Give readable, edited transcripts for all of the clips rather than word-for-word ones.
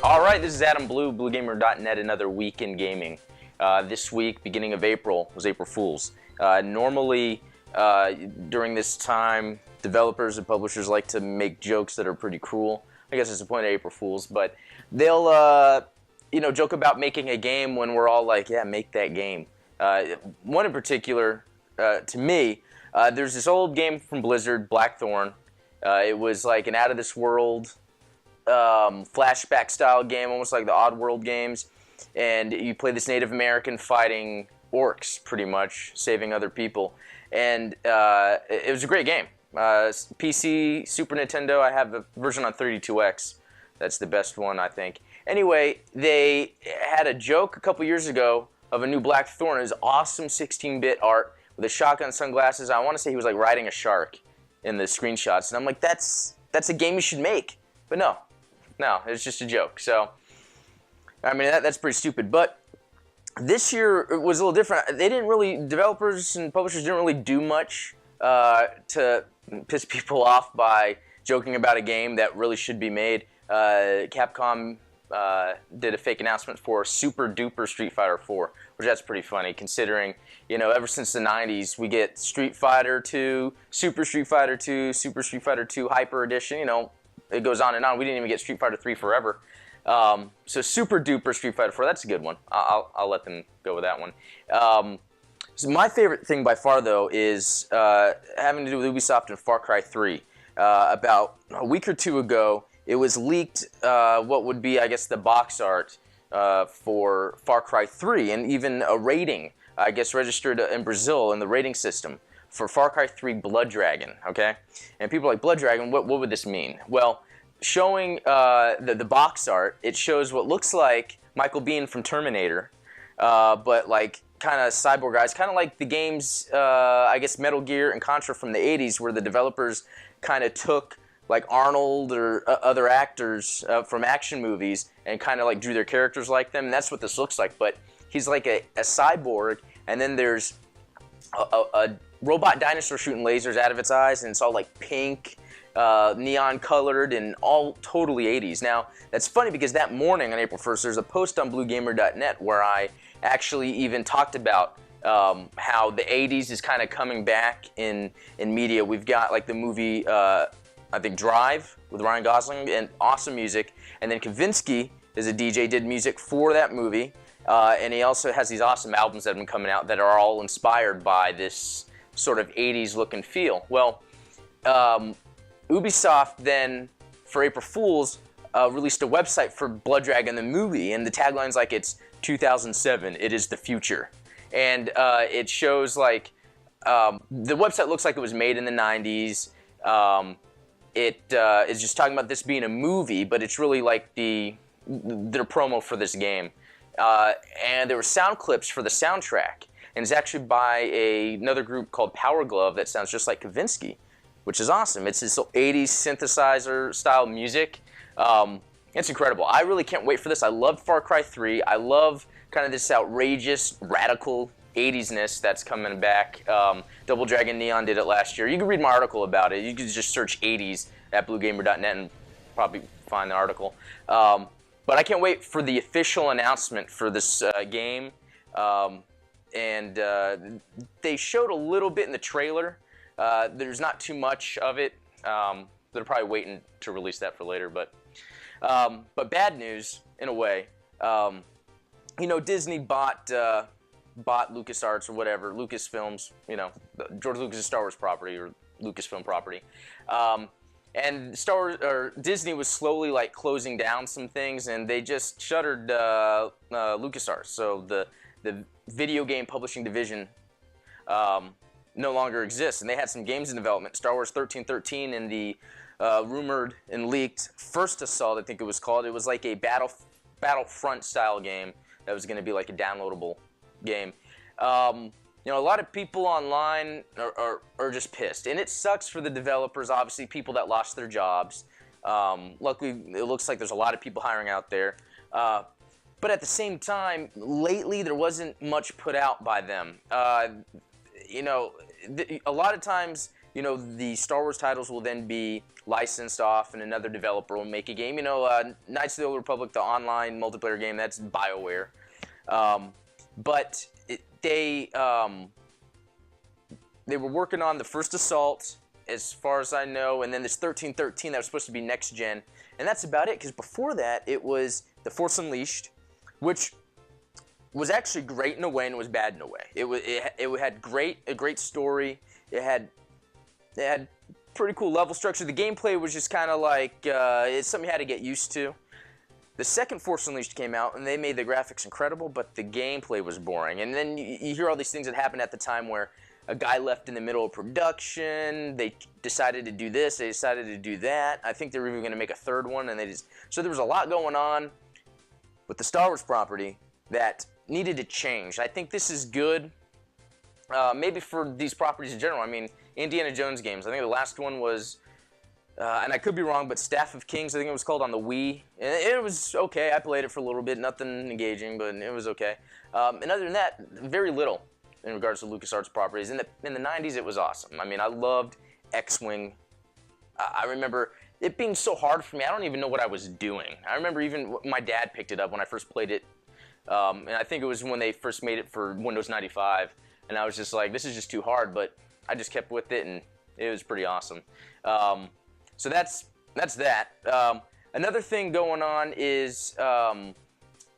Alright, this is Adam Blue, BlueGamer.net, another week in gaming. This week, beginning of April, was April Fool's. Normally, during this time, developers and publishers like to make jokes that are pretty cruel. I guess it's the point of April Fool's, but they'll, joke about making a game when we're all like, yeah, make that game. One in particular, to me, there's this old game from Blizzard, Blackthorn. It was like an out-of-this-world flashback style game, almost like the Oddworld games, and you play this Native American fighting orcs, pretty much, saving other people, and it was a great game. PC, Super Nintendo, I have a version on 32X. That's the best one, I think. Anyway, they had a joke a couple years ago of a new Blackthorn. It was awesome 16-bit art with a shotgun, sunglasses. I want to say he was like riding a shark in the screenshots, and I'm like, that's a game you should make, but no, it's just a joke. So, I mean, that's pretty stupid. But this year it was a little different. Developers and publishers didn't really do much to piss people off by joking about a game that really should be made. Capcom did a fake announcement for Super Duper Street Fighter 4, which that's pretty funny considering, ever since the 90s we get Street Fighter 2, Super Street Fighter 2, Super Street Fighter 2 Hyper Edition, it goes on and on. We didn't even get Street Fighter 3 forever. So Super Duper Street Fighter 4, that's a good one. I'll let them go with that one. So my favorite thing by far, though, is having to do with Ubisoft and FarCry 3. About a week or two ago, it was leaked what would be, I guess, the box art for FarCry 3, and even a rating, I guess, registered in Brazil in the rating system for Far Cry 3 Blood Dragon, okay? And people are like, Blood Dragon, what would this mean? Well, showing the box art, it shows what looks like Michael Biehn from Terminator, but like kind of cyborg guys, kind of like the games, I guess, Metal Gear and Contra from the 80s, where the developers kind of took like Arnold or other actors from action movies and kind of like drew their characters like them. And that's what this looks like, but he's like a cyborg, and then there's a robot dinosaur shooting lasers out of its eyes, and it's all like pink, neon colored, and all totally 80s. Now, that's funny because that morning on April 1st, there's a post on BlueGamer.net where I actually even talked about how the 80s is kind of coming back in media. We've got like the movie, I think, Drive with Ryan Gosling, and awesome music. And then Kavinsky is a DJ, did music for that movie. And he also has these awesome albums that have been coming out that are all inspired by this sort of 80s look and feel. Well, Ubisoft then, for April Fool's, released a website for Blood Dragon the movie, and the tagline's like, it's 2007, it is the future. And it shows like, the website looks like it was made in the 90s. It is just talking about this being a movie, but it's really like their promo for this game. And there were sound clips for the soundtrack, and it's actually by another group called Power Glove that sounds just like Kavinsky, which is awesome. It's this 80s synthesizer style music. It's incredible. I really can't wait for this. I love Far Cry 3. I love kind of this outrageous, radical 80s-ness that's coming back. Double Dragon Neon did it last year. You can read my article about it. You can just search 80s at BlueGamer.net and probably find the article. But I can't wait for the official announcement for this game. They showed a little bit in the trailer. There's not too much of it. They're probably waiting to release that for later. But bad news, in a way. Disney bought LucasArts or whatever, Lucasfilms, George Lucas' Star Wars property or Lucasfilm property. And Disney was slowly like closing down some things, and they just shuttered LucasArts. So the video game publishing division no longer exists, and they had some games in development. Star Wars 1313 and the rumored and leaked First Assault, I think it was called. It was like a Battlefront style game that was going to be like a downloadable game. A lot of people online are just pissed, and it sucks for the developers, obviously, people that lost their jobs. Luckily, it looks like there's a lot of people hiring out there. But at the same time, lately, there wasn't much put out by them. A lot of times, you know, the Star Wars titles will then be licensed off, and another developer will make a game. You know, Knights of the Old Republic, the online multiplayer game, that's BioWare. But they were working on the first Assault, as far as I know, and then this 1313 that was supposed to be next gen, and that's about it. Because before that, it was The Force Unleashed, which was actually great in a way and was bad in a way. It had a great story. It had pretty cool level structure. The gameplay was just kind of like it's something you had to get used to. The second Force Unleashed came out, and they made the graphics incredible, but the gameplay was boring. And then you hear all these things that happened at the time where a guy left in the middle of production, they decided to do this, they decided to do that. I think they were even going to make a third one, and so there was a lot going on with the Star Wars property that needed to change. I think this is good, maybe for these properties in general. I mean, Indiana Jones games, I think the last one was, and I could be wrong, but Staff of Kings, I think it was called, on the Wii. And it was okay. I played it for a little bit, nothing engaging, but it was okay. And other than that, very little in regards to LucasArts properties. In the 90s, it was awesome. I mean, I loved X-Wing. I remember it being so hard for me, I don't even know what I was doing. I remember even my dad picked it up when I first played it, and I think it was when they first made it for Windows 95, and I was just like, this is just too hard, but I just kept with it, and it was pretty awesome. So that's that. Another thing going on is,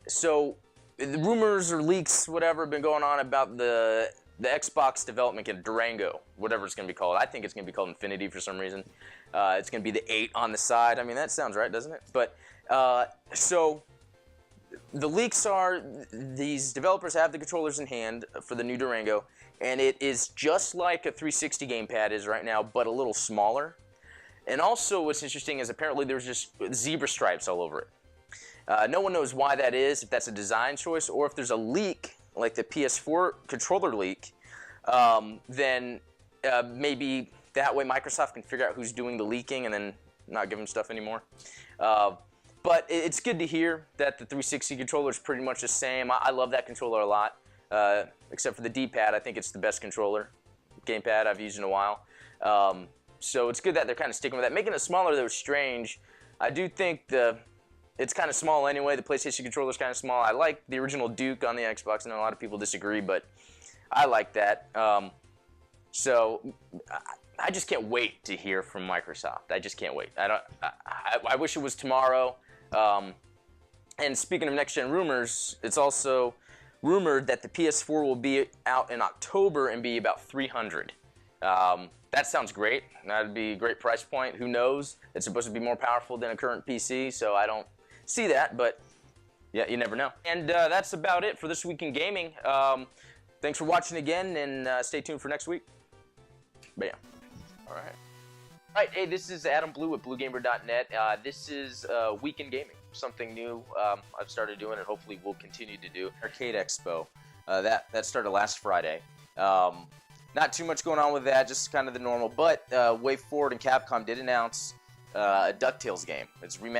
so the rumors or leaks, whatever, have been going on about the Xbox development kit, Durango, whatever it's going to be called. I think it's going to be called Infinity for some reason. It's going to be the 8 on the side. I mean, that sounds right, doesn't it? But so the leaks are these developers have the controllers in hand for the new Durango, and it is just like a 360 gamepad is right now, but a little smaller. And also what's interesting is apparently there's just zebra stripes all over it. No one knows why that is, if that's a design choice, or if there's a leak, like the PS4 controller leak, then maybe that way Microsoft can figure out who's doing the leaking and then not give them stuff anymore. But it's good to hear that the 360 controller is pretty much the same. I love that controller a lot, except for the D-pad. I think it's the best controller, gamepad I've used in a while. So it's good that they're kind of sticking with that. Making it smaller, though, is strange. I do think it's kind of small anyway. The PlayStation controller is kind of small. I like the original Duke on the Xbox. I know a lot of people disagree, but I like that. So I just can't wait to hear from Microsoft. I just can't wait. I wish it was tomorrow. And speaking of next-gen rumors, it's also rumored that the PS4 will be out in October and be about $300. That sounds great. That'd be a great price point. Who knows? It's supposed to be more powerful than a current PC, so I don't see that, but yeah, you never know. And that's about it for this week in gaming. Thanks for watching again, and stay tuned for next week. Bam. All right. All right, hey, this is Adam Blue at BlueGamer.net. This is Week in Gaming, something new I've started doing and hopefully will continue to do. Arcade Expo. That started last Friday. Not too much going on with that, just kind of the normal. But WayForward and Capcom did announce a DuckTales game. It's remastered.